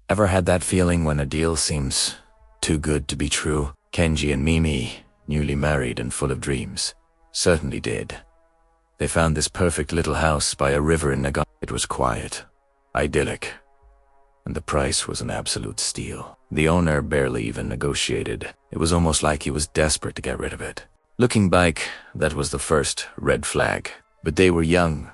Ever had that feeling when a deal seems too good to be true? Kenji and Mimi, newly married and full of dreams, certainly did. They found this perfect little house by a river in Nagano. It was quiet, idyllic, and the price was an absolute steal. The owner barely even negotiated. It was almost like he was desperate to get rid of it. Looking back, that was the first red flag. But they were young,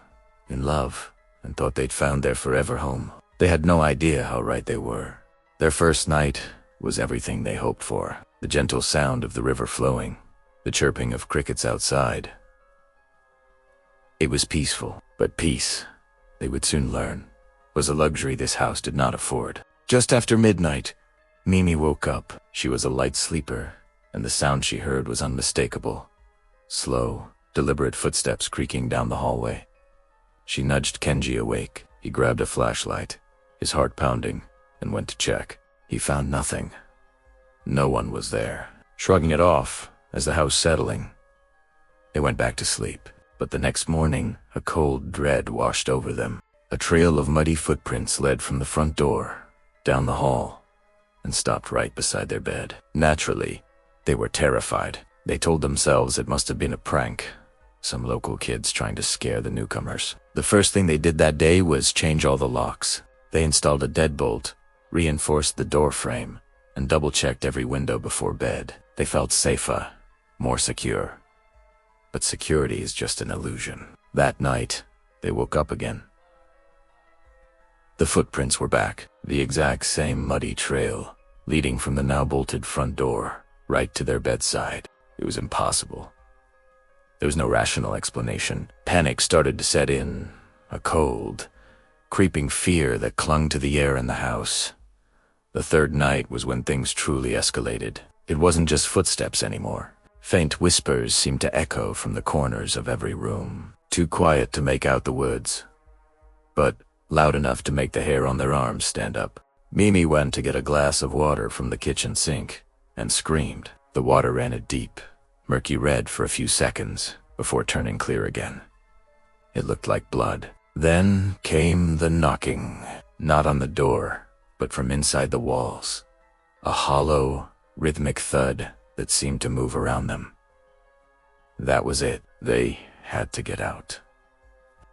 in love, and thought they'd found their forever home. They had no idea how right they were. Their first night was everything they hoped for. The gentle sound of the river flowing, the chirping of crickets outside. It was peaceful, but peace, they would soon learn, was a luxury this house did not afford. Just after midnight, Mimi woke up. She was a light sleeper, and the sound she heard was unmistakable. Slow, deliberate footsteps creaking down the hallway. She nudged Kenji awake. He grabbed a flashlight, his heart pounding, and went to check. He found nothing. No one was there. Shrugging it off, as the house settling, they went back to sleep. But the next morning, a cold dread washed over them. A trail of muddy footprints led from the front door, down the hall, and stopped right beside their bed. Naturally, they were terrified. They told themselves it must have been a prank, some local kids trying to scare the newcomers. The first thing they did that day was change all the locks. They installed a deadbolt, reinforced the door frame, and double-checked every window before bed. They felt safer, more secure. But security is just an illusion. That night, they woke up again. The footprints were back, the exact same muddy trail, leading from the now bolted front door, right to their bedside. It was impossible. There was no rational explanation. Panic started to set in, a cold, creeping fear that clung to the air in the house. The third night was when things truly escalated. It wasn't just footsteps anymore. Faint whispers seemed to echo from the corners of every room. Too quiet to make out the words, but loud enough to make the hair on their arms stand up. Mimi went to get a glass of water from the kitchen sink and screamed. The water ran a deep, murky red for a few seconds before turning clear again. It looked like blood. Then came the knocking, not on the door, but from inside the walls. A hollow, rhythmic thud that seemed to move around them. That was it. They had to get out.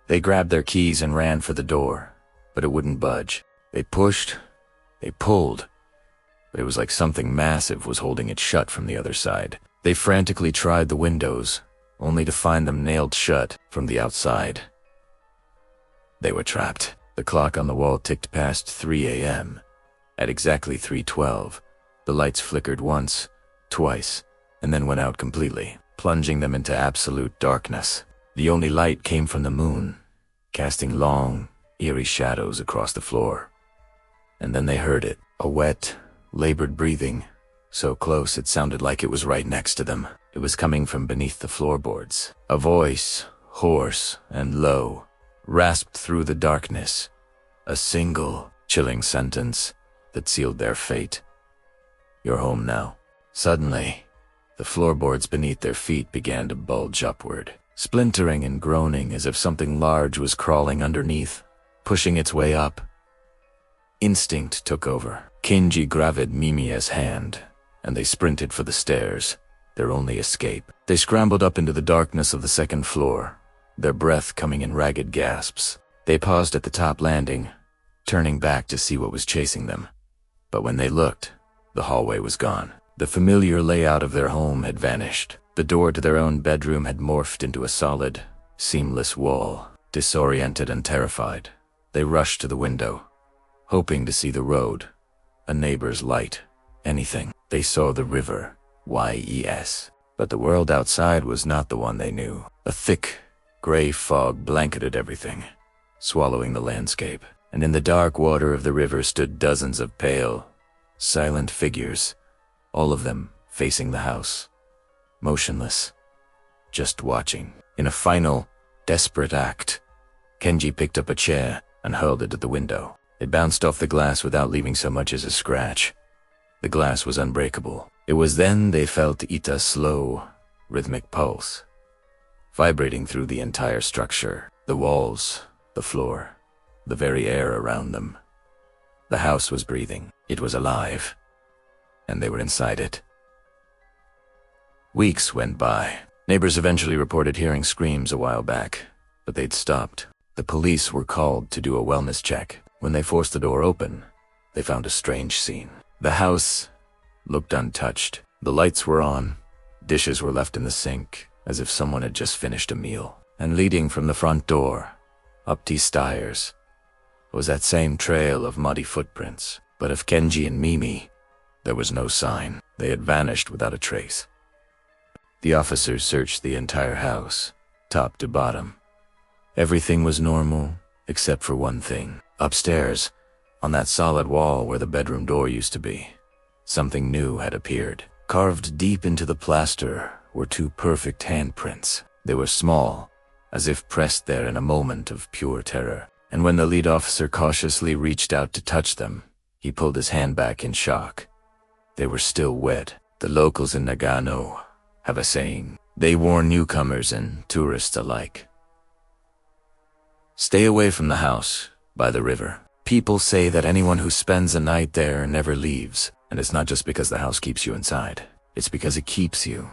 They grabbed their keys and ran for the door, but it wouldn't budge. They pushed, they pulled, but it was like something massive was holding it shut from the other side. They frantically tried the windows, only to find them nailed shut from the outside. They were trapped. The clock on the wall ticked past 3 a.m. At exactly 3:12, the lights flickered once, twice, and then went out completely, plunging them into absolute darkness. The only light came from the moon, casting long, eerie shadows across the floor. And then they heard it, a wet, labored breathing, so close it sounded like it was right next to them. It was coming from beneath the floorboards. A voice, hoarse and low, rasped through the darkness. A single, chilling sentence that sealed their fate. "You're home now." Suddenly, the floorboards beneath their feet began to bulge upward, splintering and groaning as if something large was crawling underneath, pushing its way up. Instinct took over. Kenji grabbed Mimi's hand, and they sprinted for the stairs, their only escape. They scrambled up into the darkness of the second floor, their breath coming in ragged gasps. They paused at the top landing, turning back to see what was chasing them. But when they looked, the hallway was gone. The familiar layout of their home had vanished. The door to their own bedroom had morphed into a solid, seamless wall. Disoriented and terrified, they rushed to the window, hoping to see the road, a neighbor's light, anything. They saw the river, YES. But the world outside was not the one they knew. A thick, gray fog blanketed everything, swallowing the landscape. And in the dark water of the river stood dozens of pale, silent figures, all of them facing the house, motionless, just watching. In a final, desperate act, Kenji picked up a chair and hurled it at the window. It bounced off the glass without leaving so much as a scratch. The glass was unbreakable. It was then they felt Ita's slow, rhythmic pulse, vibrating through the entire structure, the walls, the floor, the very air around them. The house was breathing. It was alive. And they were inside it. Weeks went by. Neighbors eventually reported hearing screams a while back, but they'd stopped. The police were called to do a wellness check. When they forced the door open, they found a strange scene. The house looked untouched. The lights were on. Dishes were left in the sink, as if someone had just finished a meal. And leading from the front door, up these stairs, was that same trail of muddy footprints. But of Kenji and Mimi, there was no sign. They had vanished without a trace. The officers searched the entire house, top to bottom. Everything was normal, except for one thing. Upstairs, on that solid wall where the bedroom door used to be, something new had appeared. Carved deep into the plaster were two perfect handprints. They were small, as if pressed there in a moment of pure terror. And when the lead officer cautiously reached out to touch them, he pulled his hand back in shock. They were still wet. The locals in Nagano have a saying. They warn newcomers and tourists alike. Stay away from the house by the river. People say that anyone who spends a night there never leaves. And it's not just because the house keeps you inside. It's because it keeps you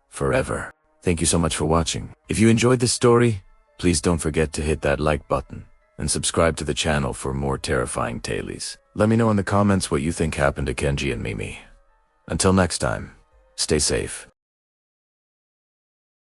forever. Thank you so much for watching. If you enjoyed this story, please don't forget to hit that like button and subscribe to the channel for more terrifying tales. Let me know in the comments what you think happened to Kenji and Mimi. Until next time, stay safe.